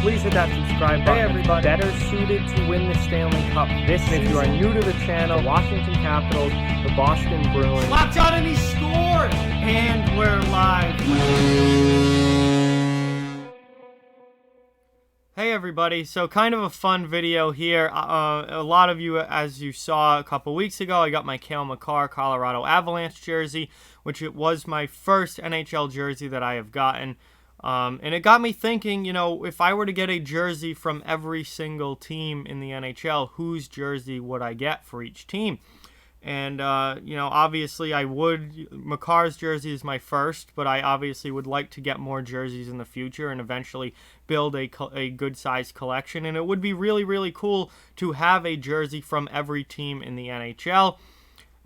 please hit that subscribe button. Hey everybody. Better suited to win the Stanley Cup this season. If you are new to the channel, Washington Capitals, the Boston Bruins. Locked on and he scored! And we're live. Hey everybody, so kind of a fun video here. A lot of you, as you saw a couple weeks ago, I got my Cale Makar Colorado Avalanche jersey, which it was my first NHL jersey that I have gotten. And it got me thinking, you know, if I were to get a jersey from every single team in the NHL, whose jersey would I get for each team? And, you know, obviously I would, Makar's jersey is my first, but I obviously would like to get more jerseys in the future and eventually build a good-sized collection. And it would be really, really cool to have a jersey from every team in the NHL.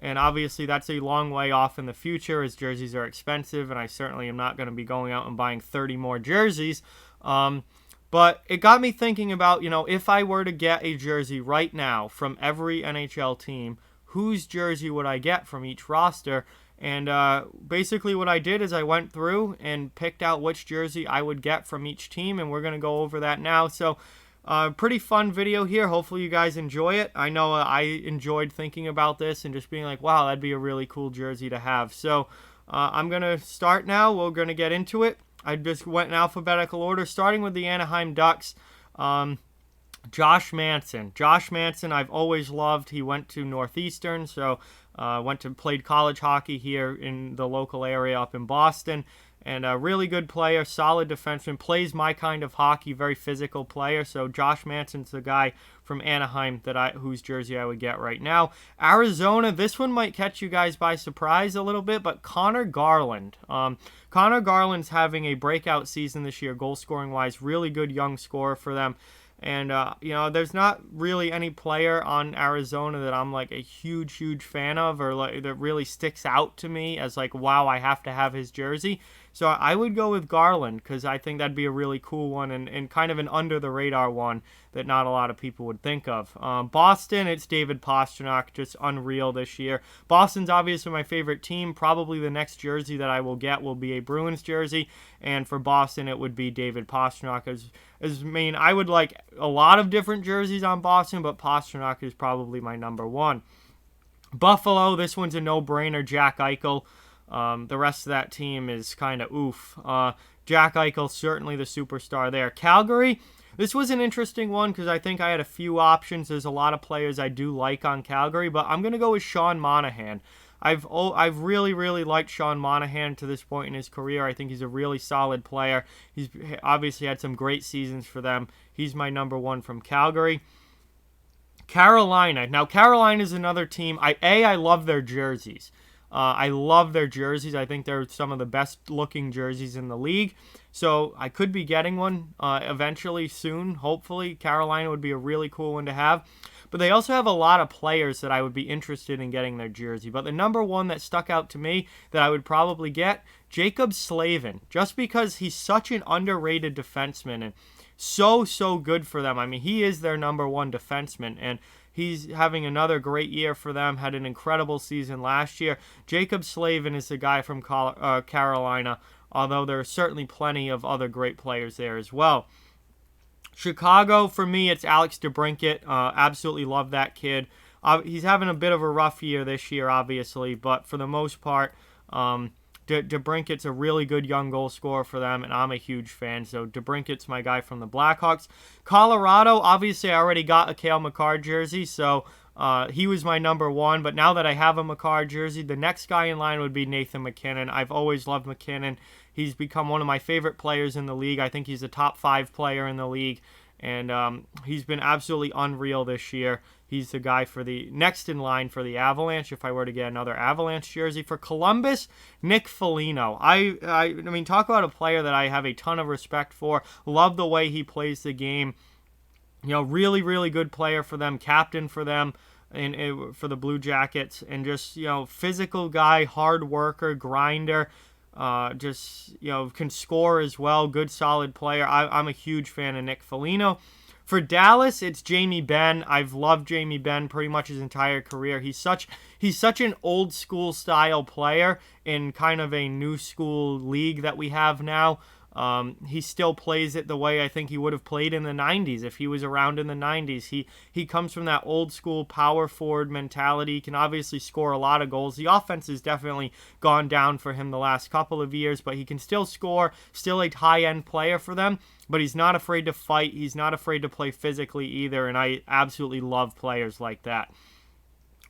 And obviously that's a long way off in the future as jerseys are expensive, and I certainly am not going to be going out and buying 30 more jerseys. But it got me thinking about, you know, if I were to get a jersey right now from every NHL team, whose jersey would I get from each roster? And basically what I did is I went through and picked out which jersey I would get from each team, and we're going to go over that now. So pretty fun video here. Hopefully you guys enjoy it. I know I enjoyed thinking about this and just being like, wow, that'd be a really cool jersey to have. So I'm going to start now. We're going to get into it. I just went in alphabetical order, starting with the Anaheim Ducks. Josh Manson. Josh Manson I've always loved. He went to Northeastern, so played college hockey here in the local area up in Boston. And a really good player, solid defenseman, plays my kind of hockey, very physical player. So Josh Manson's the guy from Anaheim whose jersey I would get right now. Arizona, this one might catch you guys by surprise a little bit, but Connor Garland. Connor Garland's having a breakout season this year, goal-scoring wise, really good young scorer for them. And, you know, there's not really any player on Arizona that I'm, like, a huge, huge fan of or like, that really sticks out to me as, like, wow, I have to have his jersey. So I would go with Garland because I think that'd be a really cool one and kind of an under-the-radar one that not a lot of people would think of. Boston, it's David Pastrnak, just unreal this year. Boston's obviously my favorite team. Probably the next jersey that I will get will be a Bruins jersey, and for Boston it would be David Pastrnak. I would like a lot of different jerseys on Boston, but Pastrnak is probably my number one. Buffalo, this one's a no-brainer, Jack Eichel. The rest of that team is kind of oof. Jack Eichel, certainly the superstar there. Calgary, this was an interesting one because I think I had a few options. There's a lot of players I do like on Calgary, but I'm going to go with Sean Monahan. I've really, really liked Sean Monahan to this point in his career. I think he's a really solid player. He's obviously had some great seasons for them. He's my number one from Calgary. Carolina. Now, Carolina is another team. I love their jerseys. I love their jerseys. I think they're some of the best-looking jerseys in the league. So I could be getting one eventually soon, hopefully. Carolina would be a really cool one to have. But they also have a lot of players that I would be interested in getting their jersey. But the number one that stuck out to me that I would probably get, Jacob Slavin. Just because he's such an underrated defenseman and so good for them. I mean, he is their number one defenseman, and he's having another great year for them, had an incredible season last year. Jacob Slavin is the guy from Carolina, although there are certainly plenty of other great players there as well. Chicago, for me, it's Alex DeBrincat. Absolutely love that kid. He's having a bit of a rough year this year, obviously, but for the most part, DeBrincat's a really good young goal scorer for them, and I'm a huge fan. So DeBrincat's my guy from the Blackhawks. Colorado, obviously I already got a Cale Makar jersey, so he was my number one. But now that I have a Makar jersey, the next guy in line would be Nathan MacKinnon. I've always loved MacKinnon. He's become one of my favorite players in the league. I think he's a top 5 player in the league, and he's been absolutely unreal this year. He's the guy for the next in line for the Avalanche if I were to get another Avalanche jersey. For Columbus, Nick Foligno. I mean, talk about a player that I have a ton of respect for. Love the way he plays the game. You know, really, really good player for them, captain for them, and for the Blue Jackets, and just, you know, physical guy, hard worker, grinder. Just, you know, can score as well. Good, solid player. I'm a huge fan of Nick Foligno. For Dallas, it's Jamie Benn. I've loved Jamie Benn pretty much his entire career. He's such an old school style player in kind of a new school league that we have now. He still plays it the way I think he would have played in the 90s if he was around in the 90s. He comes from that old school power forward mentality. He can obviously score a lot of goals. The offense has definitely gone down for him the last couple of years, but he can still score, still a high-end player for them, but he's not afraid to fight. He's not afraid to play physically either, and I absolutely love players like that.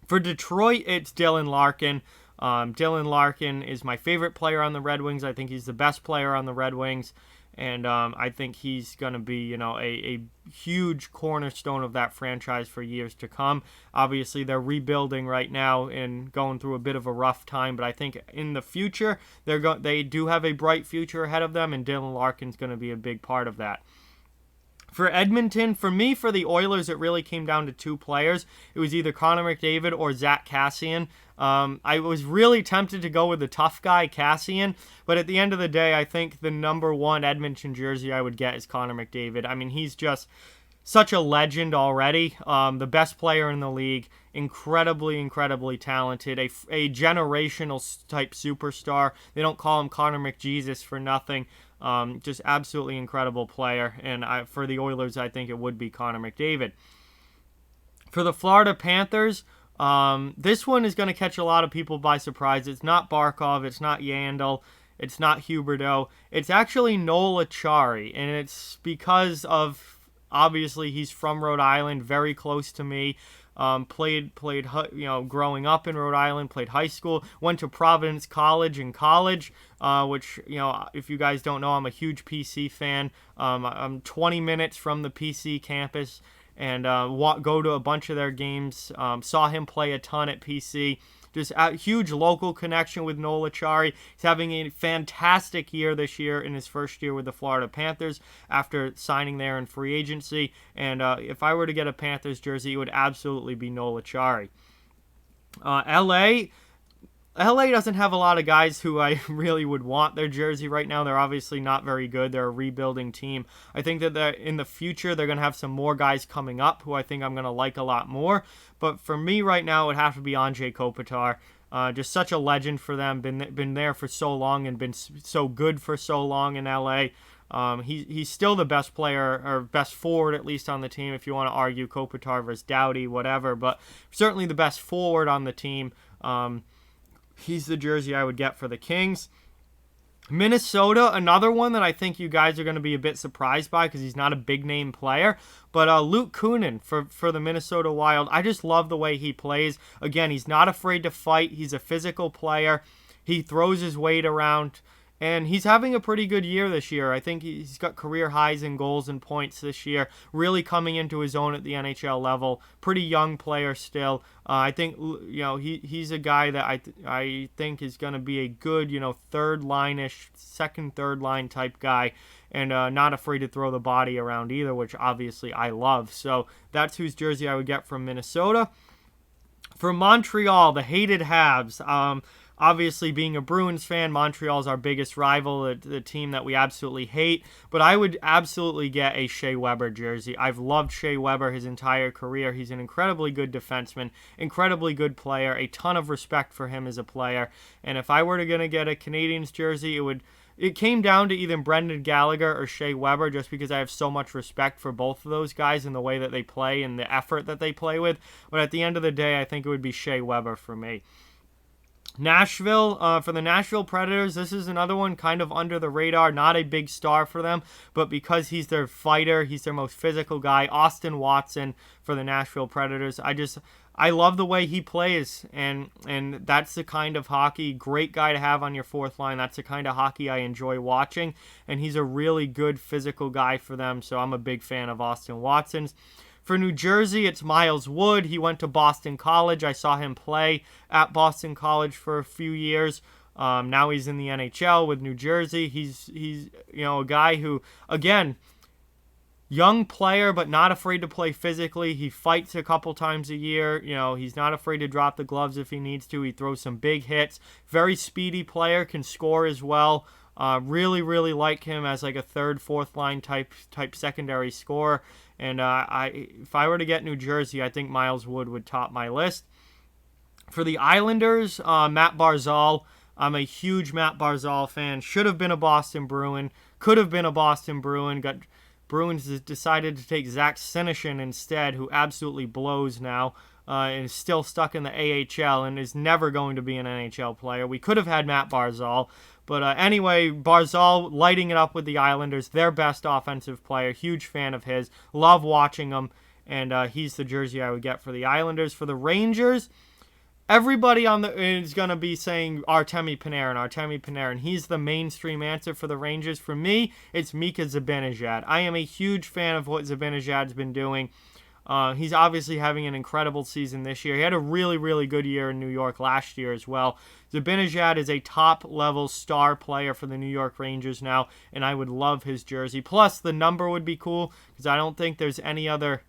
For Detroit, it's Dylan Larkin. Dylan Larkin is my favorite player on the Red Wings. I think he's the best player on the Red Wings, and I think he's going to be, a huge cornerstone of that franchise for years to come. Obviously, they're rebuilding right now and going through a bit of a rough time, but I think in the future, they do have a bright future ahead of them, and Dylan Larkin's going to be a big part of that. For Edmonton, for me, for the Oilers, it really came down to two players. It was either Connor McDavid or Zach Kassian. I was really tempted to go with the tough guy, Kassian, but at the end of the day, I think the number one Edmonton jersey I would get is Connor McDavid. I mean, he's just such a legend already, the best player in the league, incredibly talented, a generational type superstar. They don't call him Connor McJesus for nothing. Just absolutely incredible player, and for the Oilers, I think it would be Connor McDavid. For the Florida Panthers, this one is going to catch a lot of people by surprise. It's not Barkov, it's not Yandel, it's not Huberdeau. It's actually Noel Acciari, and it's because of, obviously, he's from Rhode Island, very close to me. Played, growing up in Rhode Island, played high school, went to Providence College in college, which, if you guys don't know, I'm a huge PC fan. I'm 20 minutes from the PC campus and go to a bunch of their games. Saw him play a ton at PC. Just a huge local connection with Noel Acciari. He's having a fantastic year this year in his first year with the Florida Panthers after signing there in free agency. And if I were to get a Panthers jersey, it would absolutely be Noel Acciari. LA doesn't have a lot of guys who I really would want their jersey right now. They're obviously not very good. They're a rebuilding team. I think that in the future, they're going to have some more guys coming up who I think I'm going to like a lot more. But for me right now, it would have to be Anze Kopitar. Just such a legend for them. Been there for so long and been so good for so long in LA. He's still the best player, or best forward at least on the team, if you want to argue Kopitar versus Doughty, whatever. But certainly the best forward on the team. He's the jersey I would get for the Kings. Minnesota, another one that I think you guys are going to be a bit surprised by because he's not a big-name player. But Luke Kunin for the Minnesota Wild. I just love the way he plays. Again, he's not afraid to fight. He's a physical player. He throws his weight around. And he's having a pretty good year this year. I think he's got career highs in goals and points this year. Really coming into his own at the NHL level. Pretty young player still. I think he's a guy that I think is going to be a good third line-ish, second, third line type guy, and not afraid to throw the body around either, which obviously I love. So that's whose jersey I would get from Minnesota. For Montreal, the hated Habs. Obviously, being a Bruins fan, Montreal's our biggest rival, the team that we absolutely hate. But I would absolutely get a Shea Weber jersey. I've loved Shea Weber his entire career. He's an incredibly good defenseman, incredibly good player, a ton of respect for him as a player. And if I were to get a Canadiens jersey, it came down to either Brendan Gallagher or Shea Weber, just because I have so much respect for both of those guys and the way that they play and the effort that they play with. But at the end of the day, I think it would be Shea Weber for me. Nashville, for the Nashville Predators, this is another one kind of under the radar, not a big star for them, but because he's their fighter, he's their most physical guy, Austin Watson for the Nashville Predators. I love the way he plays, and that's the kind of hockey, great guy to have on your fourth line. That's the kind of hockey I enjoy watching, and he's a really good physical guy for them, so I'm a big fan of Austin Watson's. For New Jersey, it's Miles Wood. He went to Boston College. I saw him play at Boston College for a few years. Now he's in the NHL with New Jersey. He's a guy who, again, young player, but not afraid to play physically. He fights a couple times a year. He's not afraid to drop the gloves if he needs to. He throws some big hits. Very speedy player, can score as well. Really like him as like a third, fourth line type secondary scorer. And if I were to get New Jersey, I think Miles Wood would top my list. For the Islanders, Matt Barzal. I'm a huge Matt Barzal fan. Should have been a Boston Bruin. Could have been a Boston Bruin. Bruins decided to take Zach Senyshyn instead, who absolutely blows now. And is still stuck in the AHL and is never going to be an NHL player. We could have had Matt Barzal. But anyway, Barzal lighting it up with the Islanders. Their best offensive player. Huge fan of his. Love watching him. And he's the jersey I would get for the Islanders. For the Rangers, everybody is going to be saying Artemi Panarin. He's the mainstream answer for the Rangers. For me, it's Mika Zibanejad. I am a huge fan of what Zibanejad's been doing. He's obviously having an incredible season this year. He had a really, really good year in New York last year as well. Zibanejad is a top-level star player for the New York Rangers now, and I would love his jersey. Plus, the number would be cool because I don't think there's any other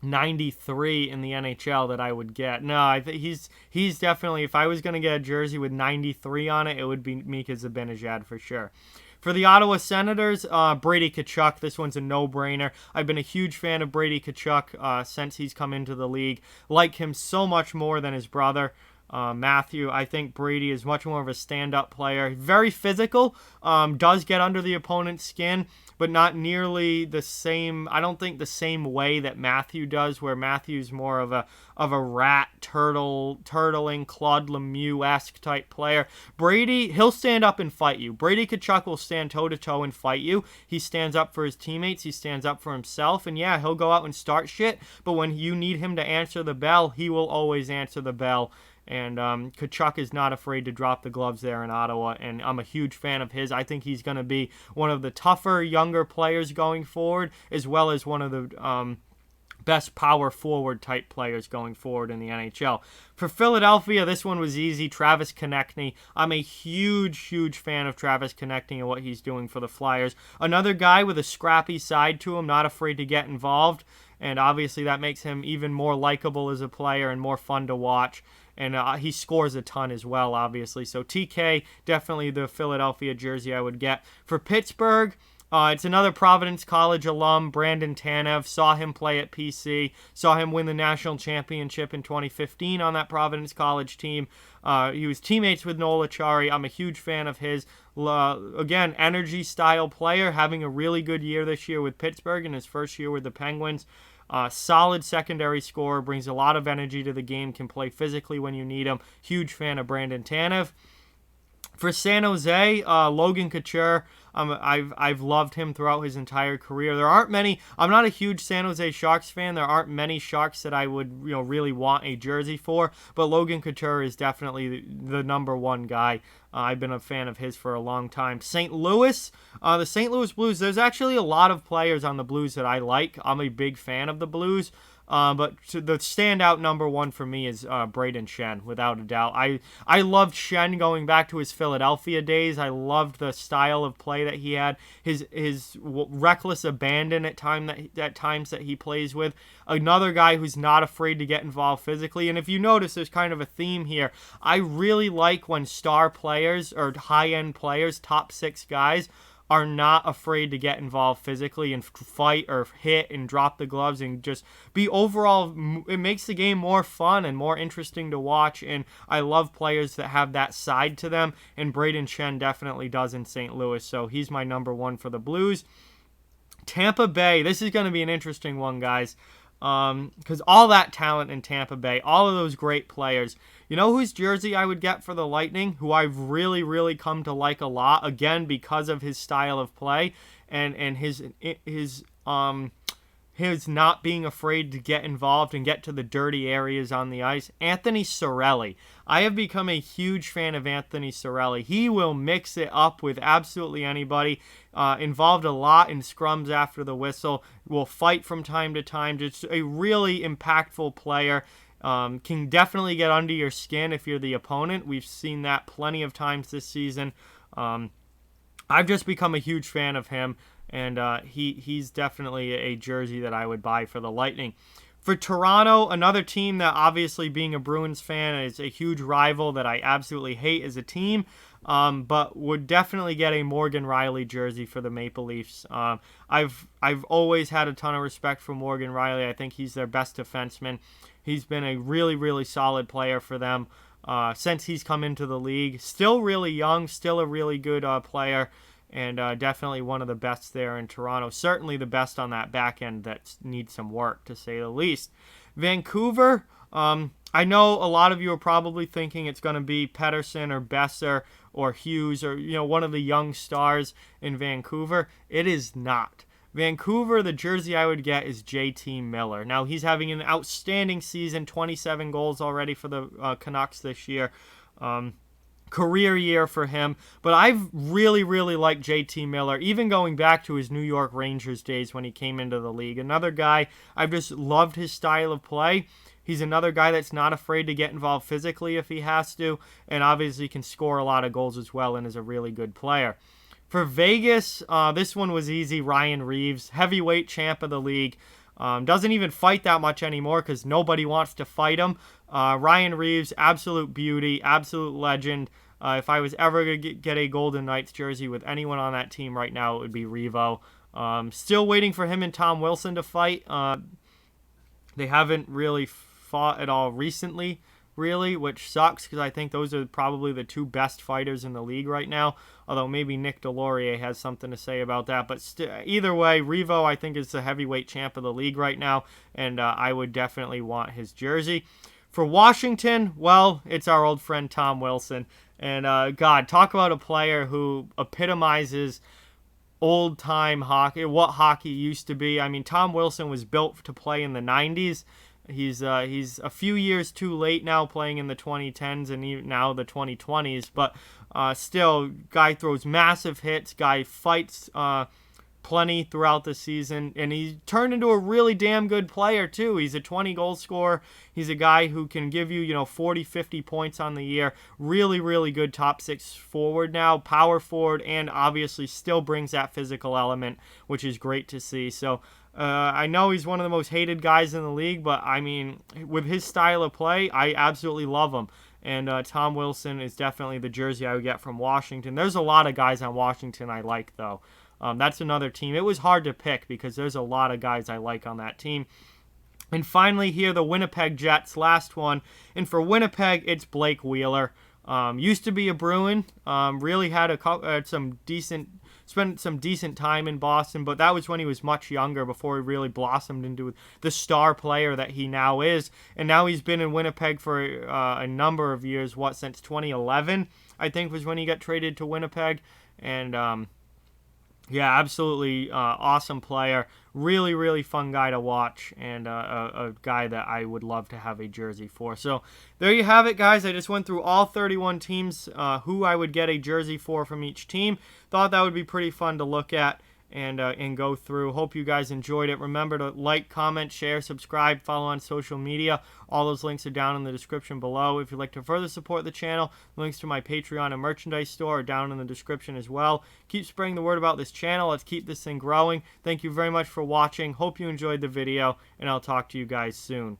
93 in the NHL that I would get. No, I think he's definitely, if I was going to get a jersey with 93 on it, it would be Mika Zibanejad for sure. For the Ottawa Senators, Brady Tkachuk. This one's a no-brainer. I've been a huge fan of Brady Tkachuk since he's come into the league. Like him so much more than his brother, Matthew. I think Brady is much more of a stand-up player. Very physical, does get under the opponent's skin, but not nearly the same. I don't think the same way that Matthew does, where Matthew's more of a rat, turtling, Claude Lemieux-esque type player. Brady, he'll stand up and fight you. Brady Tkachuk will stand toe-to-toe and fight you. He stands up for his teammates. He stands up for himself. And yeah, he'll go out and start shit, but when you need him to answer the bell, he will always answer the bell. And Tkachuk is not afraid to drop the gloves there in Ottawa, and I'm a huge fan of his. I think he's going to be one of the tougher, younger players going forward, as well as one of the best power forward type players going forward in the NHL. For Philadelphia, this one was easy. Travis Konechny. I'm a huge fan of Travis Konechny and what he's doing for the Flyers. Another guy with a scrappy side to him, not afraid to get involved, and obviously that makes him even more likable as a player and more fun to watch. And he scores a ton as well, obviously. So TK, definitely the Philadelphia jersey I would get. For Pittsburgh, it's another Providence College alum, Brandon Tanev. Saw him play at PC. Saw him win the national championship in 2015 on that Providence College team. He was teammates with Noel Acciari. I'm a huge fan of his. Again, energy-style player, having a really good year this year with Pittsburgh in his first year with the Penguins. Solid secondary scorer, brings a lot of energy to the game, can play physically when you need him. Huge fan of Brandon Tanev. For San Jose, Logan Couture, I've loved him throughout his entire career. There aren't many. I'm not a huge San Jose Sharks fan. There aren't many Sharks that I would really want a jersey for. But Logan Couture is definitely the number one guy. I've been a fan of his for a long time. St. Louis, the St. Louis Blues. There's actually a lot of players on the Blues that I like. I'm a big fan of the Blues. But the standout number one for me is Brayden Schenn, without a doubt. I loved Schenn going back to his Philadelphia days. I loved the style of play that he had, his reckless abandon at times that he plays with. Another guy who's not afraid to get involved physically. And if you notice, there's kind of a theme here. I really like when star players or high-end players, top 6 guys, are not afraid to get involved physically and fight or hit and drop the gloves and just be overall. It makes the game more fun and more interesting to watch, and I love players that have that side to them, and Brayden Schenn definitely does in St. Louis, so he's my number one for the Blues. Tampa Bay, this is going to be an interesting one, guys, because all that talent in Tampa Bay, all of those great players. You know whose jersey I would get for the Lightning, who I've really come to like a lot, again, because of his style of play and his not being afraid to get involved and get to the dirty areas on the ice? Anthony Cirelli. I have become a huge fan of Anthony Cirelli. He will mix it up with absolutely anybody. Involved a lot in scrums after the whistle. Will fight from time to time. Just a really impactful player. Can definitely get under your skin if you're the opponent. We've seen that plenty of times this season. I've just become a huge fan of him, and he's definitely a jersey that I would buy for the Lightning. For Toronto, another team that, obviously being a Bruins fan, is a huge rival that I absolutely hate as a team, but would definitely get a Morgan Rielly jersey for the Maple Leafs. I've always had a ton of respect for Morgan Rielly. I think he's their best defenseman. He's been a really solid player for them since he's come into the league. Still really young, still a really good player. and definitely one of the best there in Toronto. Certainly the best on that back end that needs some work, to say the least. Vancouver, I know a lot of you are probably thinking it's going to be Pettersson or Besser or Hughes or, one of the young stars in Vancouver. It is not. Vancouver, the jersey I would get is JT Miller. Now, he's having an outstanding season, 27 goals already for the Canucks this year. Career year for him, but I've really liked JT Miller, even going back to his New York Rangers days when he came into the league. Another guy, I've just loved his style of play. He's another guy that's not afraid to get involved physically if he has to, and obviously can score a lot of goals as well and is a really good player. For Vegas, this one was easy. Ryan Reeves, heavyweight champ of the league. Doesn't even fight that much anymore because nobody wants to fight him. Ryan Reeves, absolute beauty, absolute legend. If I was ever going to get a Golden Knights jersey with anyone on that team right now, it would be Revo. Still waiting for him and Tom Wilson to fight. They haven't really fought at all recently, really, which sucks because I think those are probably the two best fighters in the league right now, although maybe Nick Delorier has something to say about that. But either way, Revo, I think, is the heavyweight champ of the league right now, and I would definitely want his jersey. For Washington, well, it's our old friend Tom Wilson. And, God, talk about a player who epitomizes old-time hockey, what hockey used to be. I mean, Tom Wilson was built to play in the 90s. He's a few years too late now, playing in the 2010s and even now the 2020s. But still, guy throws massive hits. Guy fights plenty throughout the season, and he turned into a really damn good player too. He's a 20-goal scorer. He's a guy who can give you, 40, 50 points on the year. Really good top six forward now, power forward, and obviously still brings that physical element, which is great to see. So I know he's one of the most hated guys in the league, but I mean, with his style of play, I absolutely love him. And Tom Wilson is definitely the jersey I would get from Washington. There's a lot of guys on Washington I like, though. That's another team. It was hard to pick because there's a lot of guys I like on that team. And finally here, the Winnipeg Jets, last one. And for Winnipeg, it's Blake Wheeler. Used to be a Bruin. Really had spent some decent time in Boston, but that was when he was much younger, before he really blossomed into the star player that he now is. And now he's been in Winnipeg for a number of years. Since 2011, I think, was when he got traded to Winnipeg. And yeah, absolutely awesome player. Really fun guy to watch, and a guy that I would love to have a jersey for. So there you have it, guys. I just went through all 31 teams, who I would get a jersey for from each team. Thought that would be pretty fun to look at and go through. Hope you guys enjoyed it. Remember to like, comment, share, subscribe, follow on social media. All those links are down in the description below. If you'd like to further support the channel, links to my Patreon and merchandise store are down in the description as well. Keep spreading the word about this channel. Let's keep this thing growing. Thank you very much for watching. Hope you enjoyed the video, and I'll talk to you guys soon.